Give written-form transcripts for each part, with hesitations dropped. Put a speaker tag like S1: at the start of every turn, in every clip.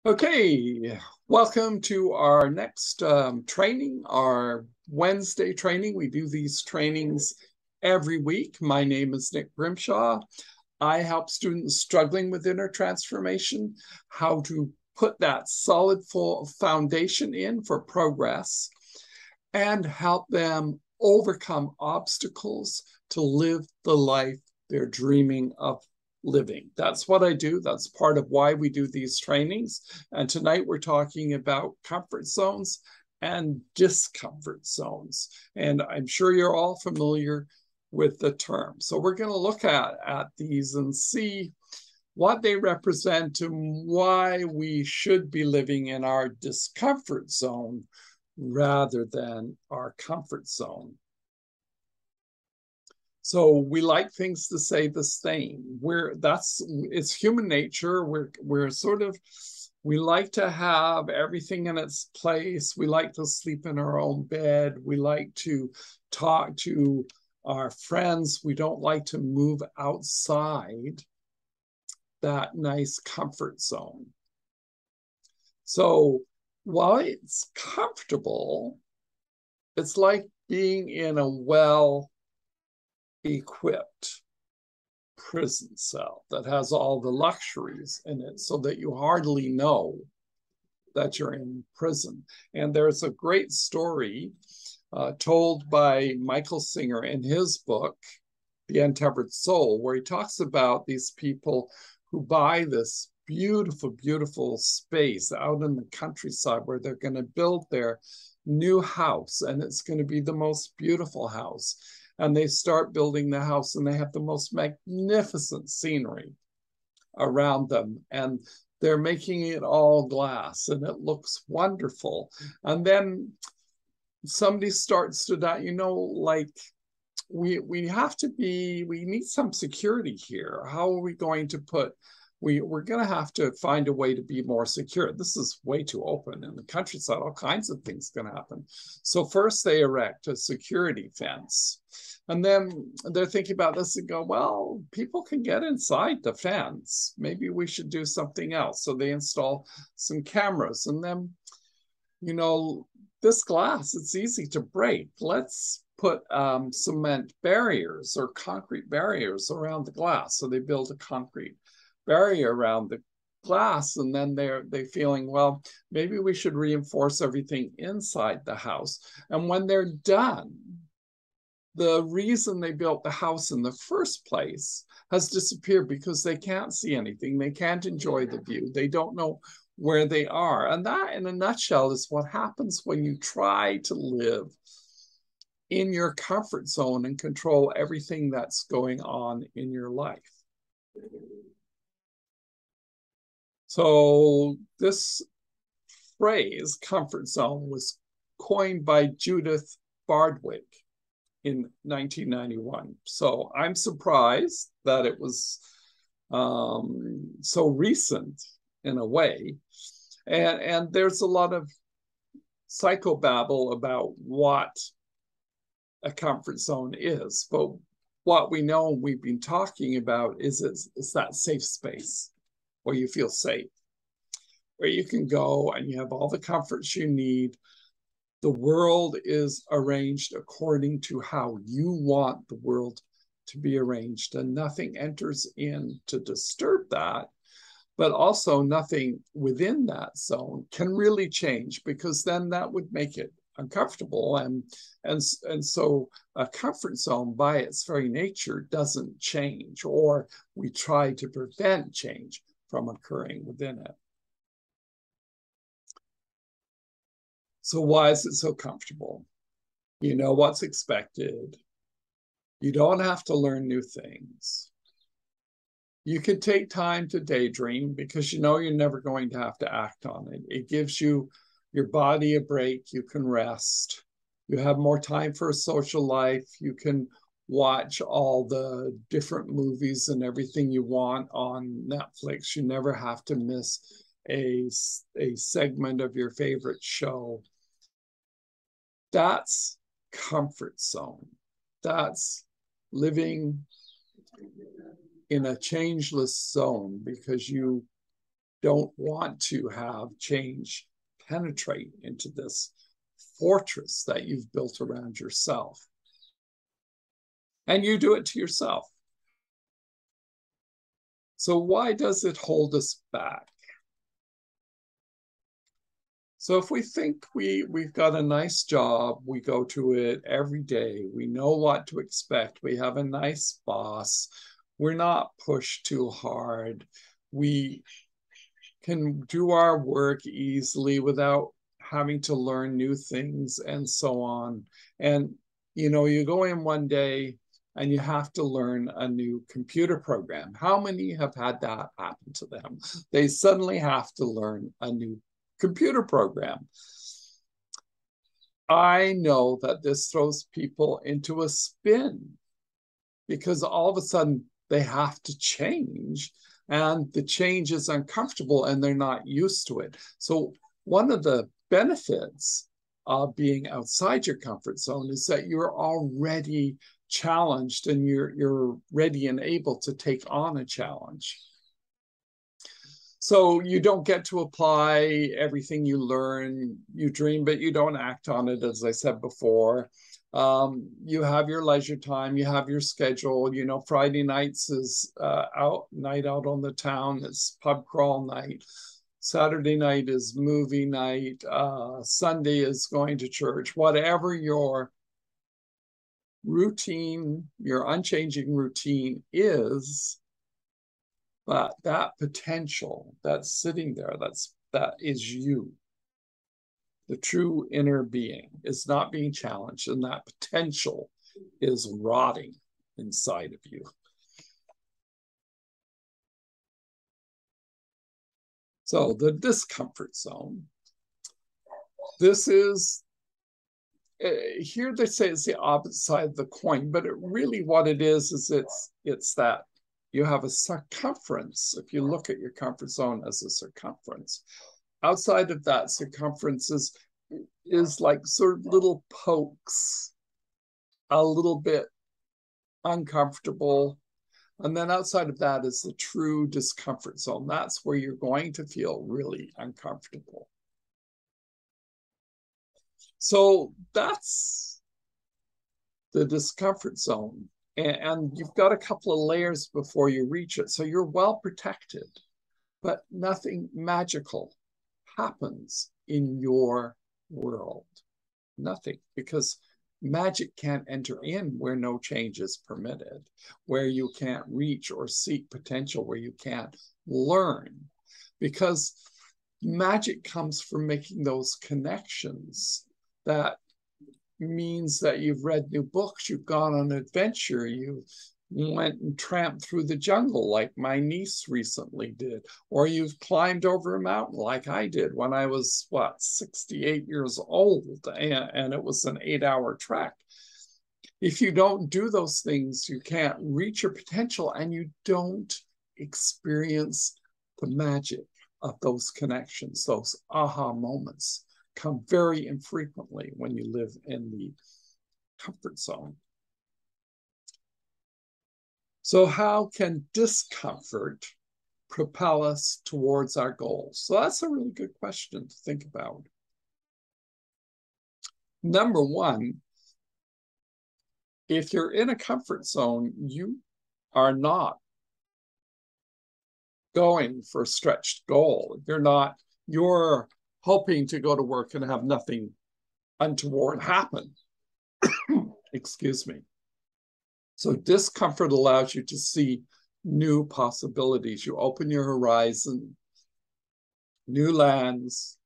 S1: Okay, welcome to our next training, our Wednesday training. We do these trainings every week. My name is Nick Grimshawe. I help students struggling with inner transformation, how to put that solid full foundation in for progress and help them overcome obstacles to live the life they're dreaming of living. That's what I do. That's part of why we do these trainings. And tonight we're talking about comfort zones and discomfort zones. And I'm sure you're all familiar with the term. So we're going to look at these and see what they represent and why we should be living in our discomfort zone rather than our comfort zone. So we like things to stay the same. It's human nature. We like to have everything in its place. We like to sleep in our own bed. We like to talk to our friends. We don't like to move outside that nice comfort zone. So while it's comfortable, it's like being in a well-equipped prison cell that has all the luxuries in it so that you hardly know that you're in prison. And there's a great story told by Michael Singer in his book, The Untethered Soul, where he talks about these people who buy this beautiful, beautiful space out in the countryside where they're going to build their new house, and it's going to be the most beautiful house. And they start building the house, and they have the most magnificent scenery around them. And they're making it all glass, and it looks wonderful. And then somebody starts to die, like, we need some security here. How are we going to we're going to have to find a way to be more secure. This is way too open in the countryside. All kinds of things can happen. So first they erect a security fence. And then they're thinking about this and go, well, people can get inside the fence. Maybe we should do something else. So they install some cameras. And then, this glass, it's easy to break. Let's put cement barriers or concrete barriers around the glass. So they build a concrete barrier around the glass, and then they're feeling, well, maybe we should reinforce everything inside the house. And when they're done, the reason they built the house in the first place has disappeared because they can't see anything. They can't enjoy the view. They don't know where they are. And that, in a nutshell, is what happens when you try to live in your comfort zone and control everything that's going on in your life. So this phrase, comfort zone, was coined by Judith Bardwick in 1991. So I'm surprised that it was so recent in a way. And there's a lot of psychobabble about what a comfort zone is. But what we know we've been talking about is that safe space where you feel safe, where you can go and you have all the comforts you need. The world is arranged according to how you want the world to be arranged, and nothing enters in to disturb that. But also nothing within that zone can really change, because then that would make it uncomfortable. And so a comfort zone by its very nature doesn't change, or we try to prevent change from occurring within it. So why is it so comfortable? You know what's expected. You don't have to learn new things. You can take time to daydream because you know you're never going to have to act on it. It gives your body a break. You can rest. You have more time for a social life. You can watch all the different movies and everything you want on Netflix. You never have to miss a segment of your favorite show. That's comfort zone. That's living in a changeless zone because you don't want to have change penetrate into this fortress that you've built around yourself. And you do it to yourself. So why does it hold us back? So if we think we've got a nice job, we go to it every day, we know what to expect, we have a nice boss, we're not pushed too hard, we can do our work easily without having to learn new things and so on. And, you know, you go in one day and you have to learn a new computer program. How many have had that happen to them? They suddenly have to learn a new computer program. I know that this throws people into a spin because all of a sudden they have to change and the change is uncomfortable and they're not used to it. So one of the benefits of being outside your comfort zone is that you're already challenged and you're ready and able to take on a challenge. So you don't get to apply everything you learn. You dream, but you don't act on it, as I said before. You have your leisure time, you have your schedule. You know, Friday nights is night out on the town. It's pub crawl night. Saturday night is movie night. Sunday is going to church. Whatever your routine, your unchanging routine is, but that potential that's sitting there, that is you. The true inner being is not being challenged, and that potential is rotting inside of you. So the discomfort zone. This is, here they say it's the opposite side of the coin, but really what it is it's that you have a circumference. If you look at your comfort zone as a circumference, outside of that circumference is like sort of little pokes, a little bit uncomfortable. And then outside of that is the true discomfort zone. That's where you're going to feel really uncomfortable. So that's the discomfort zone. And you've got a couple of layers before you reach it. So you're well protected, but nothing magical happens in your world. Nothing, because magic can't enter in where no change is permitted, where you can't reach or seek potential, where you can't learn, because magic comes from making those connections. That means that you've read new books, you've gone on an adventure, you went and tramped through the jungle like my niece recently did, or you've climbed over a mountain like I did when I was, 68 years old, and it was an 8-hour trek. If you don't do those things, you can't reach your potential and you don't experience the magic of those connections. Those aha moments come very infrequently when you live in the comfort zone. So how can discomfort propel us towards our goals? So that's a really good question to think about. Number one, if you're in a comfort zone, you are not going for a stretched goal. You're hoping to go to work and have nothing untoward happen. Excuse me. So discomfort allows you to see new possibilities. You open your horizon, new lands,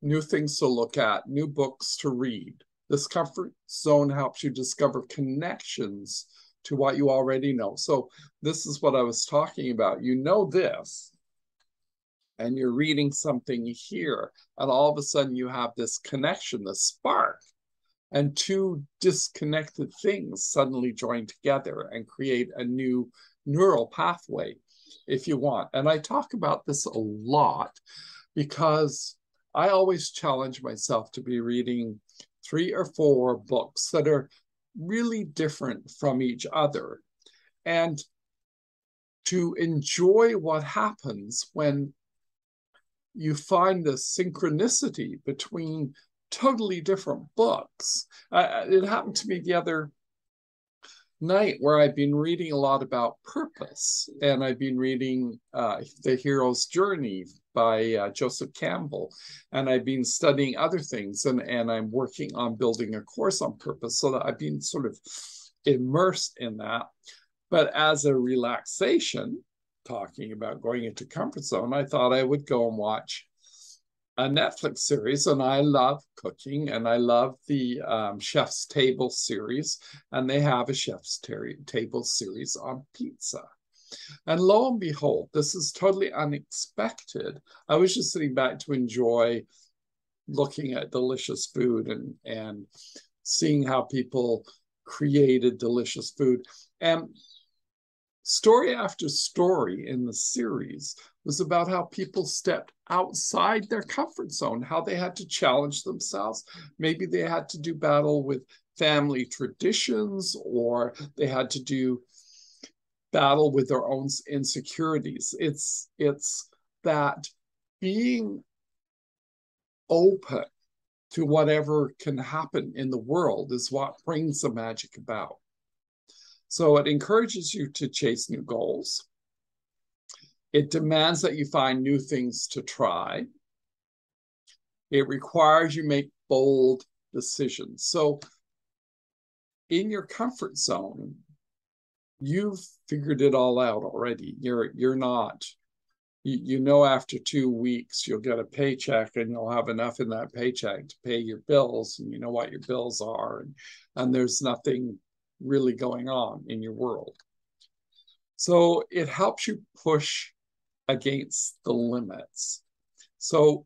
S1: new things to look at, new books to read. This comfort zone helps you discover connections to what you already know. So this is what I was talking about. You know this, and you're reading something here, and all of a sudden you have this connection, this spark, and two disconnected things suddenly join together and create a new neural pathway, if you want. And I talk about this a lot because I always challenge myself to be reading 3 or 4 books that are really different from each other, and to enjoy what happens when you find the synchronicity between totally different books. It happened to me the other night where I've been reading a lot about purpose, and I've been reading The Hero's Journey by Joseph Campbell, and I've been studying other things, and I'm working on building a course on purpose, so that I've been sort of immersed in that. But as a relaxation, talking about going into comfort zone, I thought I would go and watch a Netflix series, and I love cooking, and I love the Chef's Table series, and they have a Chef's Table series on pizza. And lo and behold, this is totally unexpected. I was just sitting back to enjoy looking at delicious food and seeing how people created delicious food. And story after story in the series was about how people stepped outside their comfort zone, how they had to challenge themselves. Maybe they had to do battle with family traditions, or they had to do battle with their own insecurities. It's that being open to whatever can happen in the world is what brings the magic about. So it encourages you to chase new goals. It demands that you find new things to try. It requires you make bold decisions. So in your comfort zone, you've figured it all out already. You're not, you know, after 2 weeks, you'll get a paycheck and you'll have enough in that paycheck to pay your bills, and you know what your bills are, and there's nothing really going on in your world. So it helps you push against the limits. So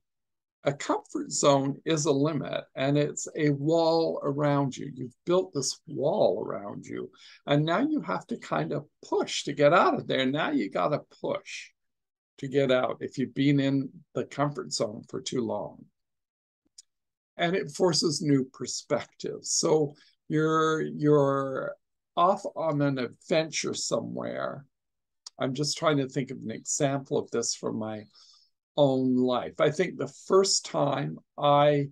S1: a comfort zone is a limit, and it's a wall around you. You've built this wall around you, and now you have to kind of push to get out of there. Now you got to push to get out if you've been in the comfort zone for too long. And it forces new perspectives. So you're off on an adventure somewhere. I'm just trying to think of an example of this from my own life. I think the first time I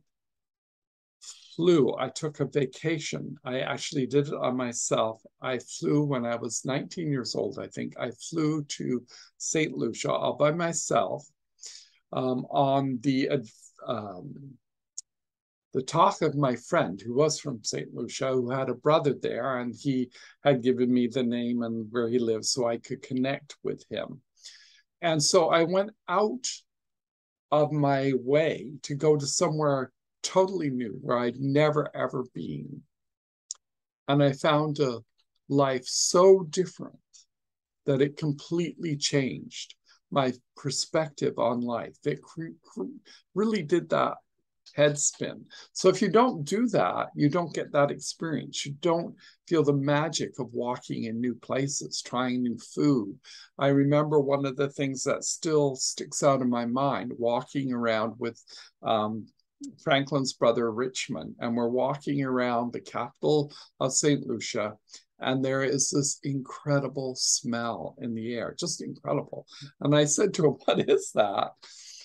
S1: took a vacation. I actually did it on myself. I flew when I was 19 years old, I think. I flew to St. Lucia all by myself on the talk of my friend who was from St. Lucia, who had a brother there, and he had given me the name and where he lived so I could connect with him. And so I went out of my way to go to somewhere totally new where I'd never, ever been. And I found a life so different that it completely changed my perspective on life. It really did that head spin. So if you don't do that, you don't get that experience. You don't feel the magic of walking in new places, trying new food. I remember one of the things that still sticks out in my mind, walking around with Franklin's brother Richmond, and we're walking around the capital of St. Lucia, and there is this incredible smell in the air, just incredible. And I said to him, "What is that?"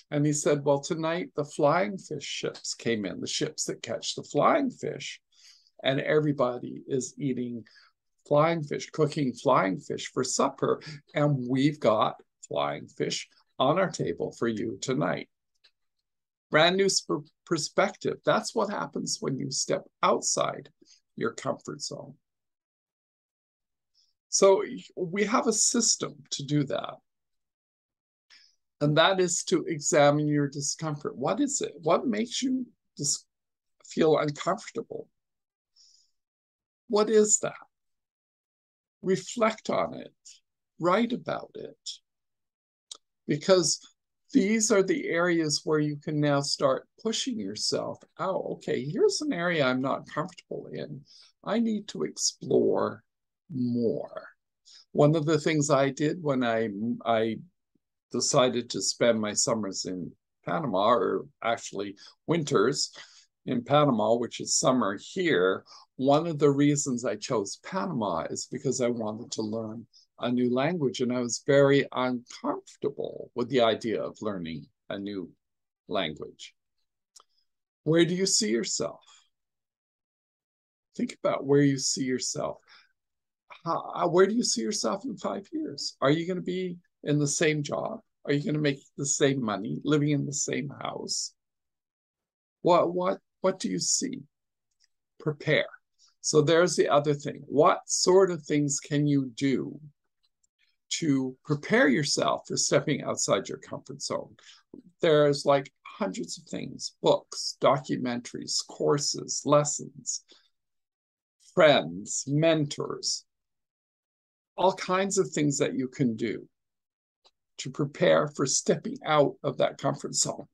S1: And he said, "Well, tonight the flying fish ships came in, the ships that catch the flying fish, and everybody is eating flying fish, cooking flying fish for supper, and we've got flying fish on our table for you tonight." Brand new perspective. That's what happens when you step outside your comfort zone. So we have a system to do that. And that is to examine your discomfort. What is it? What makes you feel uncomfortable? What is that? Reflect on it. Write about it. Because these are the areas where you can now start pushing yourself out. Okay, here's an area I'm not comfortable in. I need to explore more. One of the things I did when I decided to spend my summers in Panama, or actually winters in Panama, which is summer here, one of the reasons I chose Panama is because I wanted to learn a new language, and I was very uncomfortable with the idea of learning a new language. Where do you see yourself? Think about where you see yourself. Where do you see yourself in 5 years? Are you going to be in the same job? Are you going to make the same money, living in the same house? What do you see? Prepare. So there's the other thing. What sort of things can you do to prepare yourself for stepping outside your comfort zone? There's like hundreds of things: books, documentaries, courses, lessons, friends, mentors, all kinds of things that you can do to prepare for stepping out of that comfort zone,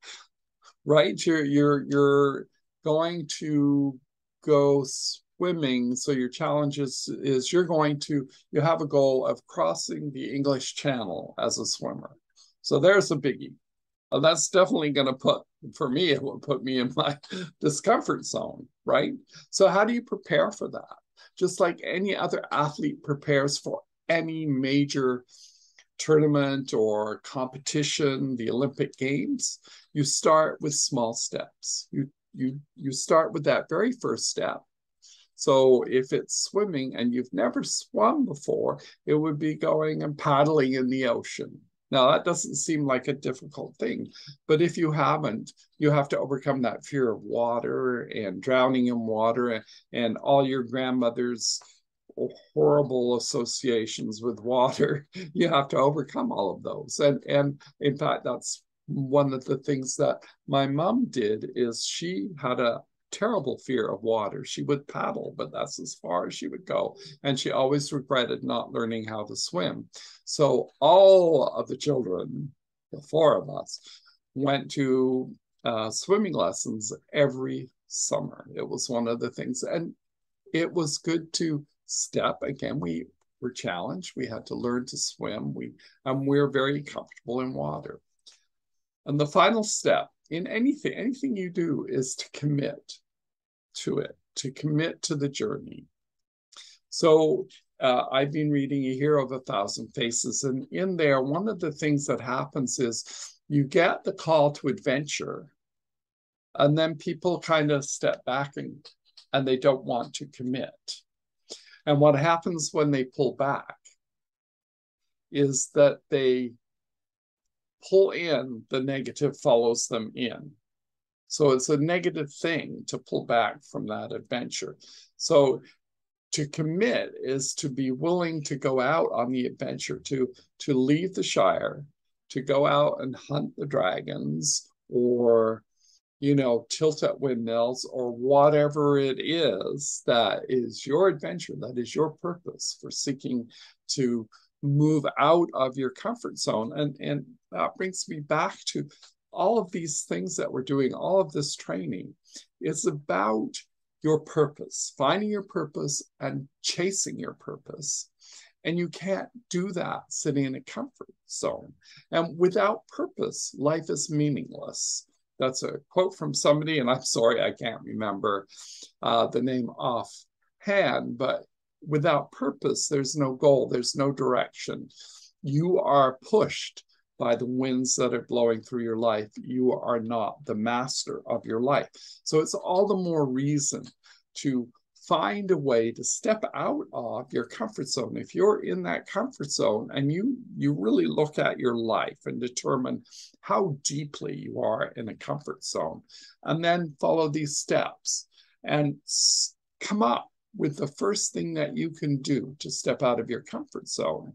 S1: right? You're going to go swimming. So your challenge is you have a goal of crossing the English Channel as a swimmer. So there's a biggie. That's definitely going to put, for me, it will put me in my discomfort zone, right? So how do you prepare for that? Just like any other athlete prepares for any major tournament or competition, the Olympic Games, you start with small steps. You start with that very first step. So if it's swimming and you've never swum before, it would be going and paddling in the ocean. Now, that doesn't seem like a difficult thing, but if you haven't, you have to overcome that fear of water and drowning in water and all your grandmother's horrible associations with water. You have to overcome all of those. And in fact, that's one of the things that my mom did. Is she had a terrible fear of water. She would paddle, but that's as far as she would go. And she always regretted not learning how to swim. So all of the children, the 4 of us, went to swimming lessons every summer. It was one of the things. And it was good to step. Again, we were challenged. We had to learn to swim. We're very comfortable in water. And the final step in anything you do is to commit to it, to commit to the journey. So I've been reading A Hero of 1,000 Faces, and in there, one of the things that happens is you get the call to adventure, and then people kind of step back and they don't want to commit. And what happens when they pull back is that they pull in, the negative follows them in. So it's a negative thing to pull back from that adventure. So to commit is to be willing to go out on the adventure, to leave the Shire, to go out and hunt the dragons, or tilt at windmills, or whatever it is that is your adventure, that is your purpose for seeking to move out of your comfort zone. And that brings me back to all of these things that we're doing, all of this training. It's about your purpose, finding your purpose and chasing your purpose. And you can't do that sitting in a comfort zone. And without purpose, life is meaningless. That's a quote from somebody, and I'm sorry, I can't remember the name offhand, but without purpose, there's no goal, there's no direction. You are pushed by the winds that are blowing through your life. You are not the master of your life. So it's all the more reason to find a way to step out of your comfort zone. If you're in that comfort zone and you really look at your life and determine how deeply you are in a comfort zone, and then follow these steps and come up with the first thing that you can do to step out of your comfort zone,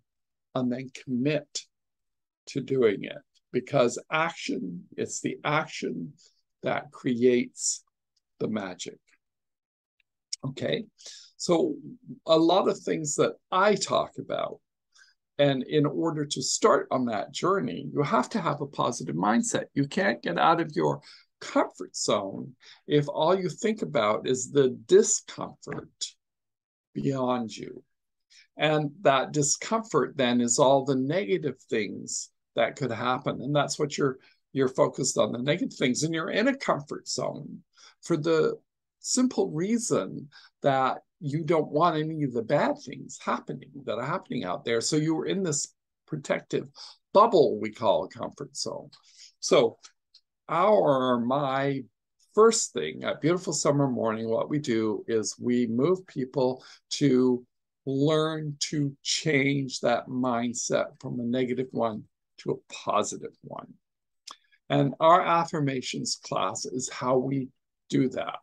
S1: and then commit to doing it. Because action, it's the action that creates the magic. Okay, so a lot of things that I talk about, and in order to start on that journey, you have to have a positive mindset. You can't get out of your comfort zone if all you think about is the discomfort beyond you. And that discomfort then is all the negative things that could happen. And that's what you're focused on, the negative things. And you're in a comfort zone for the simple reason that you don't want any of the bad things that are happening out there. So you're in this protective bubble we call a comfort zone. So my first thing at Beautiful Summer Morning, what we do is we move people to learn to change that mindset from a negative one to a positive one. And our affirmations class is how we do that.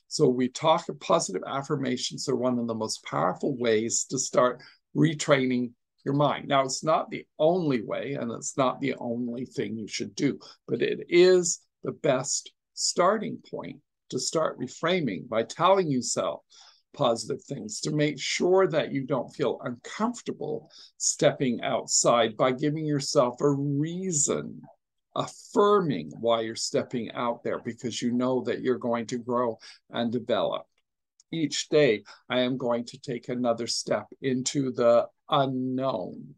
S1: So we talk positive affirmations are one of the most powerful ways to start retraining your mind. Now, it's not the only way, and it's not the only thing you should do, but it is the best starting point to start reframing by telling yourself positive things, to make sure that you don't feel uncomfortable stepping outside, by giving yourself a reason, affirming why you're stepping out there, because you know that you're going to grow and develop. Each day, I am going to take another step into the unknown.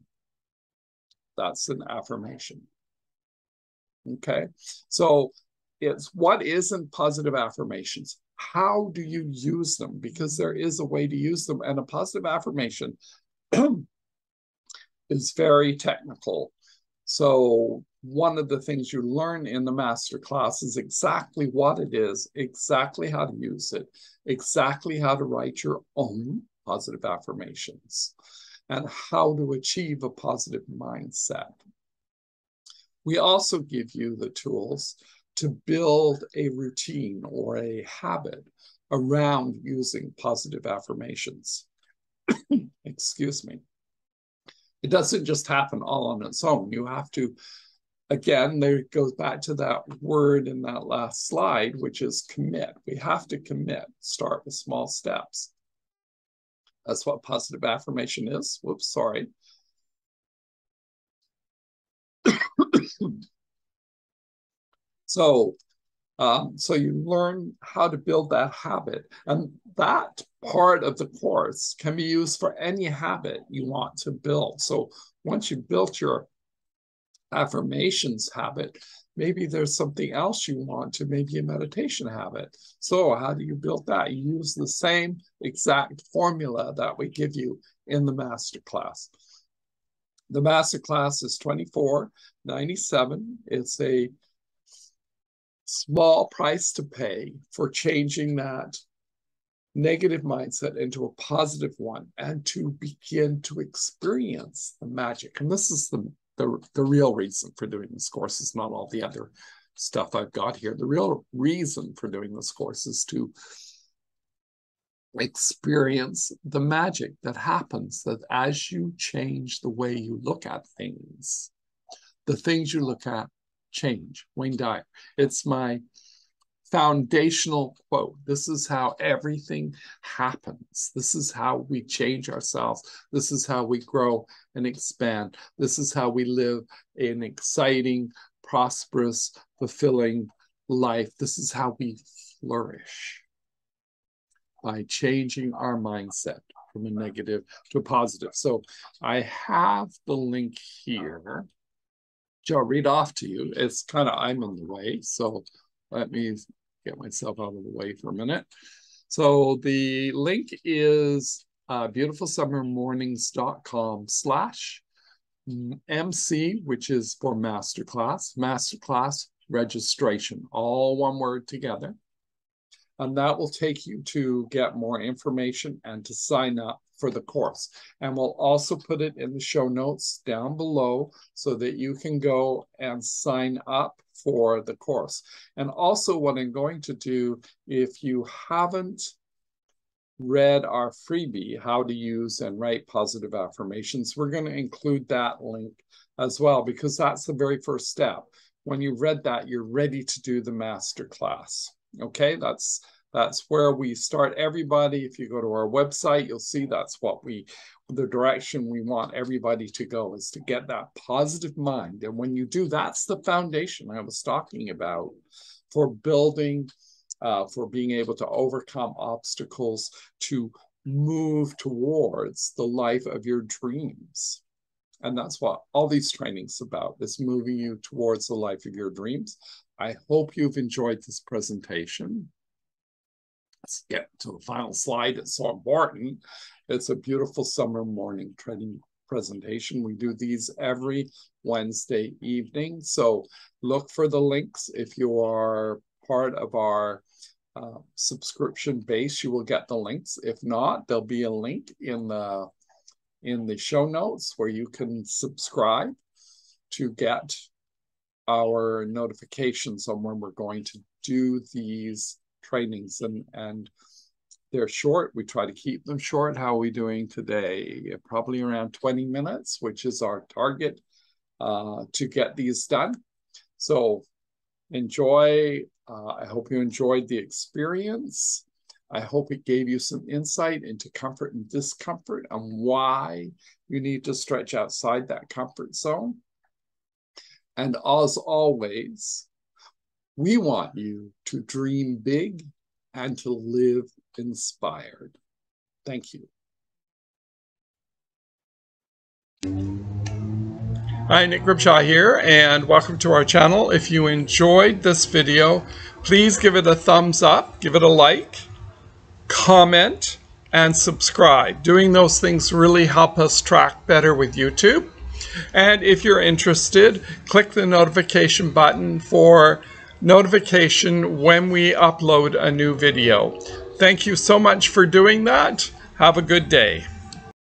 S1: That's an affirmation. Okay, so it's what isn't positive affirmations? How do you use them? Because there is a way to use them, and a positive affirmation is very technical. So one of the things you learn in the masterclass is exactly what it is, exactly how to use it, exactly how to write your own positive affirmations, and how to achieve a positive mindset. We also give you the tools to build a routine or a habit around using positive affirmations. Excuse me. It doesn't just happen all on its own. You have to, again, there it goes back to that word in that last slide, which is commit. We have to commit, start with small steps. That's what positive affirmation is. Whoops, sorry. So you learn how to build that habit, and that part of the course can be used for any habit you want to build. So once you've built your affirmations habit, maybe there's something else you want to, maybe a meditation habit. So how do you build that? You use the same exact formula that we give you in the masterclass. The masterclass is $24.97. It's a small price to pay for changing that negative mindset into a positive one and to begin to experience the magic. And this is the real reason for doing this course, is not all the other stuff I've got here. The real reason for doing this course is to experience the magic that happens, that as you change the way you look at things, the things you look at change. Wayne Dyer. It's my foundational quote. This is how everything happens. This is how we change ourselves. This is how we grow and expand. This is how we live an exciting, prosperous, fulfilling life. This is how we flourish, by changing our mindset from a negative to a positive. So I have the link here. I'll read off to you. It's kind of, I'm in the way, so let me get myself out of the way for a minute. So the link is beautifulsummermornings.com/MC, which is for masterclass registration, all one word together. And that will take you to get more information and to sign up for the course. And we'll also put it in the show notes down below so that you can go and sign up for the course. And also what I'm going to do, if you haven't read our freebie, How to Use and Write Positive Affirmations, we're going to include that link as well, because that's the very first step. When you've read that, you're ready to do the masterclass. Okay, that's where we start everybody. If you go to our website, you'll see that's what the direction we want everybody to go, is to get that positive mind. And when you do, that's the foundation I was talking about for building, for being able to overcome obstacles, to move towards the life of your dreams. And that's what all these trainings about, is moving you towards the life of your dreams. I hope you've enjoyed this presentation. Let's get to the final slide. It's so important. It's a beautiful summer morning, presentation. We do these every Wednesday evening. So look for the links. If you are part of our subscription base, you will get the links. If not, there'll be a link in the show notes where you can subscribe to get our notifications on when we're going to do these trainings. And they're short. We try to keep them short. How are we doing today? Probably around 20 minutes, which is our target to get these done. So enjoy. I hope you enjoyed the experience. I hope it gave you some insight into comfort and discomfort and why you need to stretch outside that comfort zone. And as always, we want you to dream big and to live inspired. Thank you. Hi, Nick Grimshawe here, and welcome to our channel. If you enjoyed this video, please give it a thumbs up, give it a like, comment, and subscribe. Doing those things really help us track better with YouTube. And if you're interested, click the notification button for notification when we upload a new video. Thank you so much for doing that. Have a good day.